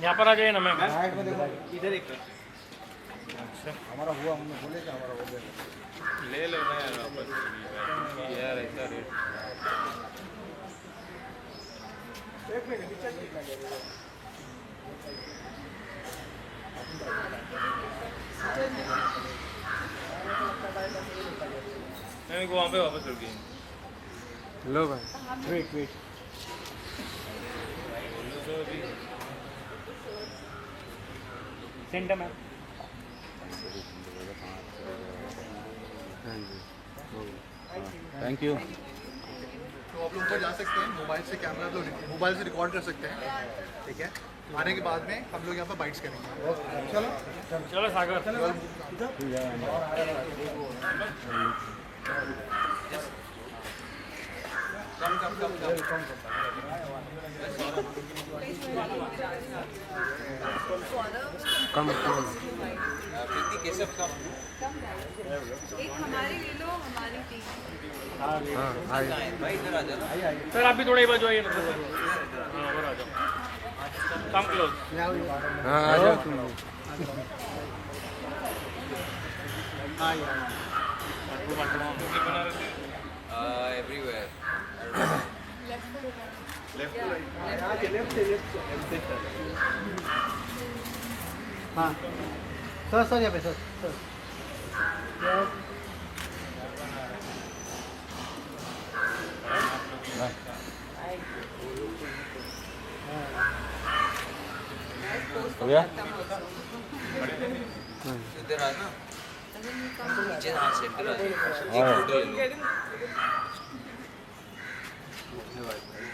यहाँ पर आ जाइए ना मैम। साइड में देखो, इधर एक अच्छा हमारा हुआ, हमने बोले कि हमारा हो गया। ले लो ना यार वापस यार ऐसा रेट मेरे को वहाँ पे वापस रुक गई। लो भाई, वेट वेट, सेंटर मैम। हाँ जी, थैंक यू। तो आप लोग ऊपर जा सकते हैं, मोबाइल से कैमरा आप लोग मोबाइल से रिकॉर्ड कर सकते हैं, ठीक है। आने के बाद में हम लोग यहाँ पर बाइट्स करेंगे। चलो चलो सागर। कम प्रीति कैसे कम एक हमारी ले लो, हमारी टीम। हाँ आइए। भाई इधर आ जाना। सर आप भी थोड़ा ही बाजू आइए ना। हाँ उधर आ जाओ, कम क्लोज। हाँ आ जाओ तुम लोग। एवरीवेयर हाँ सर, सर यहाँ पे सर, सर हो गया? इधर आ ना नीचे हाँ सेंटर आ एक हाँ। फोटो ले लो।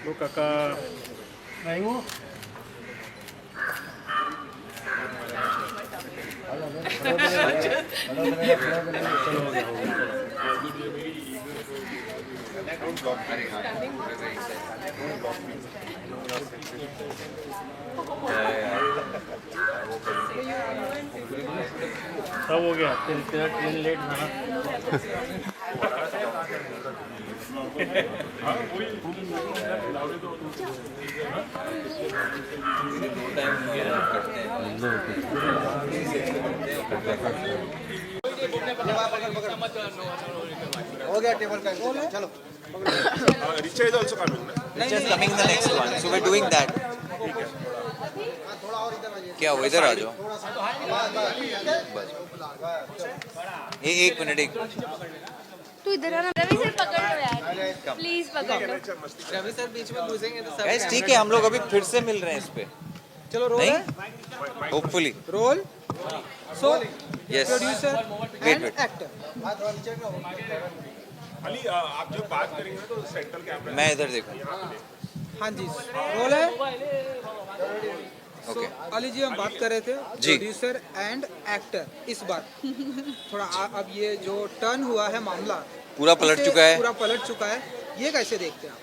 लो काका। नहीं हूँ। सब हो गया, तेरा ट्रेन लेट था ना। टाइम करते हैं हो गया टेबल का, चलो। Richa is also coming. Richa is coming in the next one, so we're doing that. थोड़ा और इधर आइए। क्या हो इधर आ जाओ। थोड़ा सा एक मिनट एक तू इधर आना, रवि सर पकड़ लो यार, प्लीज पकड़ लो। रवि सर बीच में घुसेंगे तो सब ठीक है। हम लोग अभी फिर से मिल रहे हैं इस पे। चलो रोल नहीं hopefully role. So yes producer wait and wait actor. Ali, आप जब बात करेंगे ना तो सेंट्रल कैमरा मैं इधर देखूं। हाँ जी रोल है। ओके अली जी हम बात कर रहे थे जी। Producer and actor. इस बार थोड़ा अब ये जो टर्न हुआ है मामला पूरा पलट इसे चुका है। पूरा पलट चुका है, ये कैसे देखते हैं आप?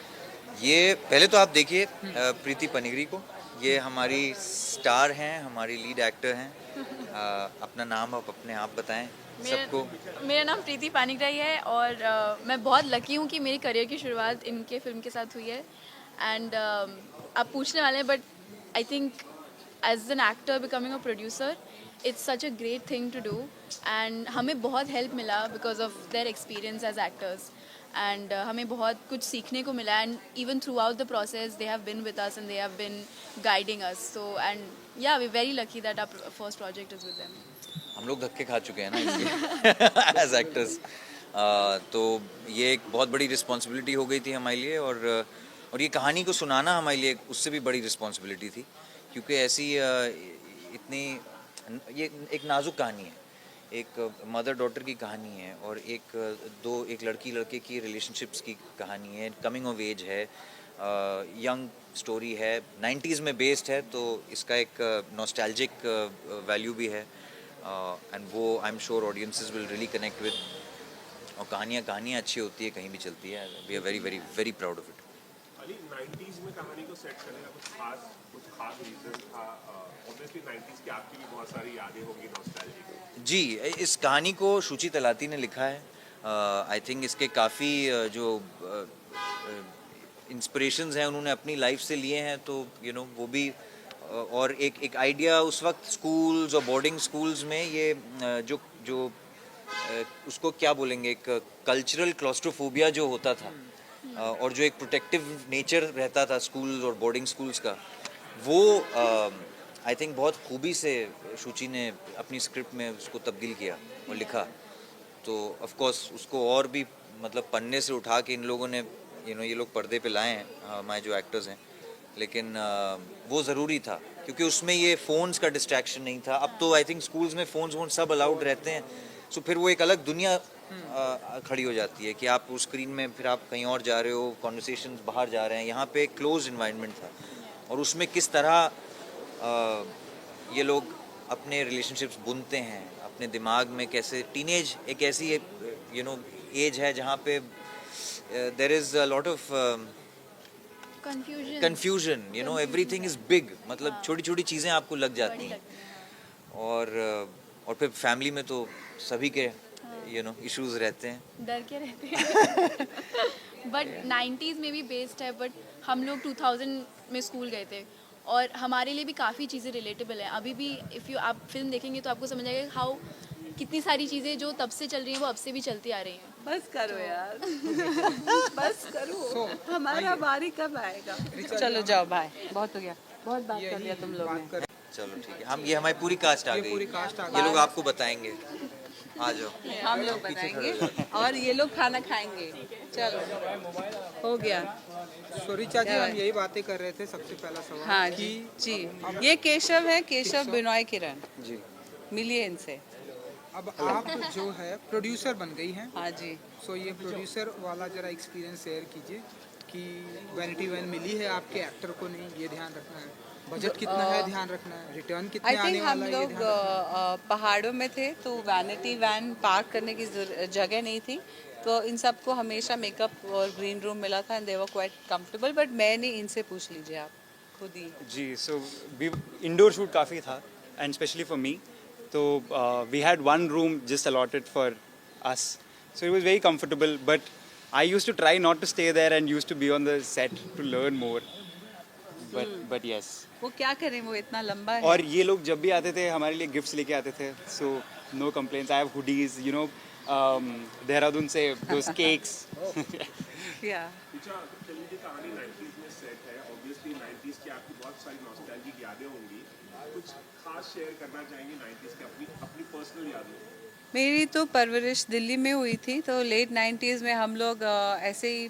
ये पहले तो आप देखिए प्रीति पनिगरी को। ये हमारी स्टार हैं, हमारी लीड एक्टर हैं। अपना नाम आप अपने आप बताएं सबको। मेरा नाम प्रीति पानिग्राही है और मैं बहुत लकी हूँ कि मेरी करियर की शुरुआत इनके फिल्म के साथ हुई है। एंड आप पूछने वाले हैं, but I think as an actor becoming a producer it's such a great thing to do. And हमें बहुत हेल्प मिला because of their experience as actors. And हमें बहुत कुछ सीखने को मिला। And even throughout the process they have been with us and they have been guiding us. So and yeah we very lucky that our first project is with them. हम लोग धक्के खा चुके हैं ना इसके एज एक्टर्स। तो ये एक बहुत बड़ी रिस्पॉन्सिबिलिटी हो गई थी हमारे लिए। और ये कहानी को सुनाना हमारे लिए उससे भी बड़ी रिस्पॉन्सिबिलिटी थी, क्योंकि ऐसी इतनी ये एक नाजुक कहानी है। एक मदर डॉटर की कहानी है और एक लड़की लड़के की रिलेशनशिप्स की कहानी है। कमिंग ऑफ एज है, यंग स्टोरी है, 90s में बेस्ड है, तो इसका एक नॉस्टैल्जिक वैल्यू भी है। एंड वो I am sure audiences will really connect with. और कहानियाँ अच्छी होती है, कहीं भी चलती है। We are very very very proud of it. Ali, 90s में कहानी को सेट करने का कुछ खास रीजन था। ऑब्वियसली 90s की आपकी भी बहुत सारी यादें होंगी नॉस्टैल्जिक। जी, इस कहानी को शुचि तलाती ने लिखा है। आई थिंक इसके काफ़ी जो इंस्पिरेशंस हैं उन्होंने अपनी लाइफ से लिए हैं, तो वो भी और एक आइडिया उस वक्त स्कूल्स और बोर्डिंग स्कूल्स में ये जो जो उसको क्या बोलेंगे, एक कल्चरल क्लॉस्ट्रोफोबिया जो होता था और जो एक प्रोटेक्टिव नेचर रहता था स्कूल्स और बोर्डिंग स्कूल्स का, वो आई थिंक बहुत खूबी से शुचि ने अपनी स्क्रिप्ट में उसको तब्दील किया और लिखा। तो ऑफ कोर्स उसको और भी मतलब पन्ने से उठा के इन लोगों ने ये लोग पर्दे पे लाए हैं हमारे जो एक्टर्स हैं, लेकिन वो ज़रूरी था क्योंकि उसमें ये फ़ोन्स का डिस्ट्रैक्शन नहीं था। अब तो आई थिंक स्कूल्स में फ़ोन्स वोन सब अलाउड रहते हैं, सो फिर वो एक अलग दुनिया खड़ी हो जाती है कि आप उस स्क्रीन में फिर आप कहीं और जा रहे हो, कॉन्वर्सेशंस बाहर जा रहे हैं। यहाँ पे एक क्लोज इन्वायरमेंट था और उसमें किस तरह ये लोग अपने रिलेशनशिप्स बुनते हैं अपने दिमाग में, कैसे टीनेज एक ऐसी एज है जहाँ पे there is a lot of confusion, everything is big, मतलब छोटी छोटी चीज़ें आपको लग जाती हैं और फिर फैमिली में तो सभी के इश्यूज रहते हैं, डर के रहते हैं। बट 90s में भी बेस्ड है, बट हम लोग 2000 में स्कूल गए थे और हमारे लिए भी काफ़ी चीज़ें रिलेटेबल हैं अभी भी। आप फिल्म देखेंगे तो आपको समझ आएगा हाउ कितनी सारी चीज़ें जो तब से चल रही हैं वो अब से भी चलती आ रही हैं। बस करो यार बस करो, हमारा बारी कब आएगा। चलो जाओ भाई, बहुत हो गया, बहुत बात कर लिया तुम लोग ने। चलो ठीक है, हम ये हमारी पूरी कास्ट आ गई, ये लोग आपको बताएंगे, आ जाओ। हम लोग बताएंगे और ये लोग खाना खाएंगे। चलो हो गया। सो ऋचा जी, हम यही बातें कर रहे थे। सबसे पहला सवाल हाँ जी जी, ये केशव है, केशव बिनॉय किरण जी, मिलिए इनसे। अब आप जो है प्रोड्यूसर बन गई हैं। हाँ जी। सो ये प्रोड्यूसर वाला जरा एक्सपीरियंस शेयर कीजिए कि वैनिटी वैन मिली है आपके एक्टर को, नहीं ये ध्यान रखना है, बजट कितना है ध्यान रखना है, रिटर्न कितने आई आने थिंक हम वाला है ये लोग ध्यान रखना है। पहाड़ों में थे तो वैनिटी वैन पार्क करने की जगह नहीं थी, तो इन सबको हमेशा मेकअप और ग्रीन रूम मिला था and they were quite comfortable. But मैंने इनसे पूछ लीजिए आप खुद ही। जी, सो इंडोर शूट काफ़ी था एंड स्पेशली फॉर मी, तो we had one room just allotted for us, so it was very comfortable. But I used to try not to stay there and used to be on the set to learn more, but yes. वो क्या करें, वो इतना लंबा है। और ये लोग जब भी आते थे हमारे लिए गिफ्ट्स लेके आते थे, so no complaints. I have hoodies, Dehradun से दोस केक्स। या फिल्म की कहानी 90s में सेट है, ऑब्वियसली 90s की आपकी बहुत सारी नॉस्टैल्जिक यादें होंगी, कुछ खास शेयर करना चाहेंगे 90s की अपनी पर्सनल यादें? मेरी तो परवरिश दिल्ली में हुई थी, तो लेट 90s में हम लोग ऐसे ही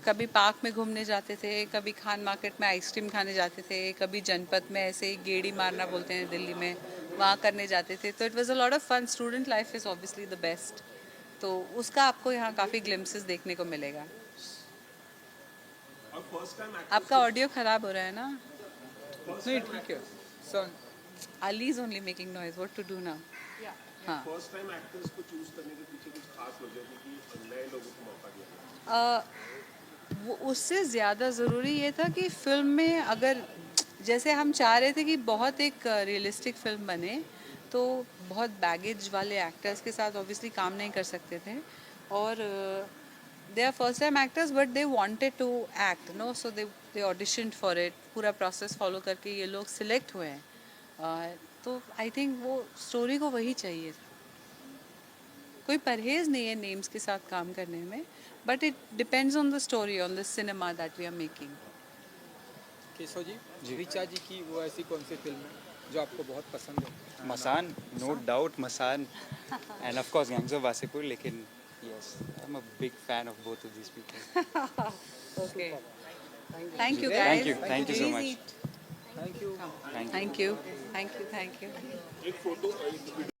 कभी पार्क में घूमने जाते थे, कभी खान मार्केट में आइसक्रीम खाने जाते थे, कभी जनपद में ऐसे ही गेड़ी मारना बोलते हैं दिल्ली में, वहाँ करने जाते थे। तो it was a lot of fun. Student life is obviously the best, तो उसका आपको यहाँ काफ़ी ग्लिम्सेस देखने को मिलेगा। आपका ऑडियो ख़राब हो रहा है ना? नहीं ठीक है sir. Ali is only making noise. What to do now? हाँ। फर्स्ट टाइम एक्टर्स को चूज करने के पीछे कुछ खास वजह थी कि नए लोगों को मौका दिया? वो उससे ज़्यादा ज़रूरी ये था कि फिल्म में अगर जैसे हम चाह रहे थे कि बहुत एक रियलिस्टिक फिल्म बने, तो बहुत बैगेज वाले एक्टर्स के साथ ऑब्वियसली काम नहीं कर सकते थे, और they are first time actors but they wanted to act, no, so they auditioned for it. पूरा प्रोसेस फॉलो करके ये लोग सिलेक्ट हुए हैं। तो आई थिंक वो स्टोरी को वही चाहिए था। कोई परहेज़ नहीं है नेम्स के साथ काम करने में, but it depends on the story, on the cinema that we are making. Keshav ji, Richa ji की वो ऐसी कौन सी फिल्म है जो आपको बहुत पसंद है? Masaan, no doubt Masaan, and of course gangs of Wasseypur, लेकिन yes, I am a big fan of both of these people. Okay, thank you guys, thank you so much, thank you. Thank you, thank you, thank you. एक photo